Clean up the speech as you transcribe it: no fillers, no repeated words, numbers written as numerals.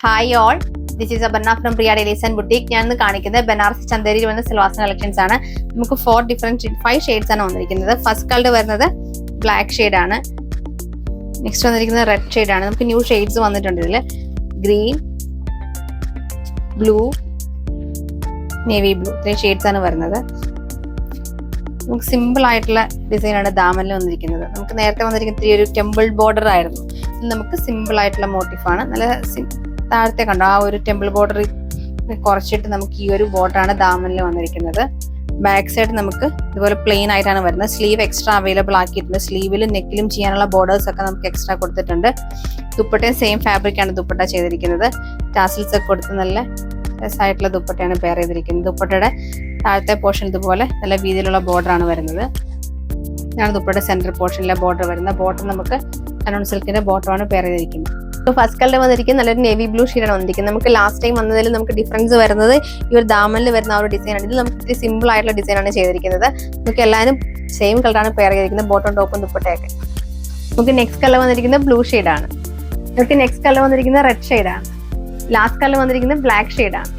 Hi all, this is Aparna from Priya dailies and boutique. ഞാൻ ഇന്ന് കാണിക്കുന്നത് ബനാറസ് ചന്തേരിയിൽ വന്ന സിൽവാസ് കളക്ഷൻസ് ആണ്. നമുക്ക് 5 ഷെയ്ഡ്സ് ആണ് വന്നിരിക്കുന്നത്. ഫസ്റ്റ് കളർ വരുന്നത് ബ്ലാക്ക് ഷെയ്ഡ് ആണ്. നെക്സ്റ്റ് വന്നിരിക്കുന്നത് റെഡ് ഷെയ്ഡ് ആണ്. നമുക്ക് ന്യൂ ഷെയ്ഡ്സ് വന്നിട്ടുണ്ട് ഇതിൽ. ഗ്രീൻ, ബ്ലൂ, നേവി ബ്ലൂ, ഇത്രയും ഷെയ്ഡ്സ് ആണ് വരുന്നത്. നമുക്ക് സിമ്പിൾ ആയിട്ടുള്ള ഡിസൈൻ ആണ് ദാമനിൽ വന്നിരിക്കുന്നത്. നമുക്ക് നേരത്തെ വന്നിരിക്കുന്നത് ഈ ഒരു ടെമ്പിൾ ബോർഡർ ആയിരുന്നു. നമുക്ക് സിമ്പിൾ ആയിട്ടുള്ള മോട്ടീഫാണ്. നല്ല താഴത്തെ കണ്ടോ, ആ ഒരു ടെമ്പിൾ ബോർഡർ കുറച്ചിട്ട് നമുക്ക് ഈ ഒരു ബോർഡറാണ് ദാമനിൽ വന്നിരിക്കുന്നത്. ബാക്ക് സൈഡ് നമുക്ക് ഇതുപോലെ പ്ലെയിൻ ആയിട്ടാണ് വരുന്നത്. സ്ലീവ് എക്സ്ട്രാ അവൈലബിൾ ആക്കിയിട്ടുണ്ട്. സ്ലീവിലും നെക്കിലും ചെയ്യാനുള്ള ബോർഡേഴ്സ് ഒക്കെ നമുക്ക് എക്സ്ട്രാ കൊടുത്തിട്ടുണ്ട്. ദുപ്പട്ടയും സെയിം ഫാബ്രിക് ആണ് ദുപ്പട്ട ചെയ്തിരിക്കുന്നത്. ടാസിൽസ് ഒക്കെ കൊടുത്ത് നല്ല രസമായിട്ടുള്ള ദുപ്പട്ടയാണ് പെയർ ചെയ്തിരിക്കുന്നത്. ദുപ്പട്ടയുടെ താഴത്തെ പോർഷൻ ഇതുപോലെ നല്ല വീതിയിലുള്ള ബോർഡർ ആണ് വരുന്നത്. ഇതാണ് ദുപ്പട്ടയുടെ സെന്റർ പോർഷനിലെ ബോർഡർ വരുന്നത്. ബോട്ടം നമുക്ക് കനോൺ സിൽക്കിന്റെ ബോട്ടമാണ് പെയർ ചെയ്തിരിക്കുന്നത്. ഫസ്റ്റ് കളർ വന്നിരിക്കുന്നത് നല്ലൊരു നേവി ബ്ലൂ ഷെയ്ഡാണ് വന്നിരിക്കുന്നത്. നമുക്ക് ലാസ്റ്റ് ടൈം വന്നതിൽ നമുക്ക് ഡിഫറൻസ് വരുന്നത് ഈ ഒരു ദാമനിൽ വരുന്ന ആ ഒരു ഡിസൈനാണ്. ഇതിൽ നമുക്ക് ഇത്തിരി സിമ്പിൾ ആയിട്ടുള്ള ഡിസൈനാണ് ചെയ്തിരിക്കുന്നത്. നമുക്ക് എല്ലാവരും സെയിം കളറാണ് പെയർ ചെയ്തിരിക്കുന്നത്, ബോട്ടം ടോപ്പും ദുപ്പട്ടയൊക്കെ. നമുക്ക് നെക്സ്റ്റ് കളർ വന്നിരിക്കുന്നത് ബ്ലൂ ഷെയ്ഡാണ്. നമുക്ക് നെക്സ്റ്റ് കളർ വന്നിരിക്കുന്നത് റെഡ് ഷെയ്ഡാണ്. ലാസ്റ്റ് കളർ വന്നിരിക്കുന്നത് ബ്ലാക്ക് ഷെയ്ഡാണ്.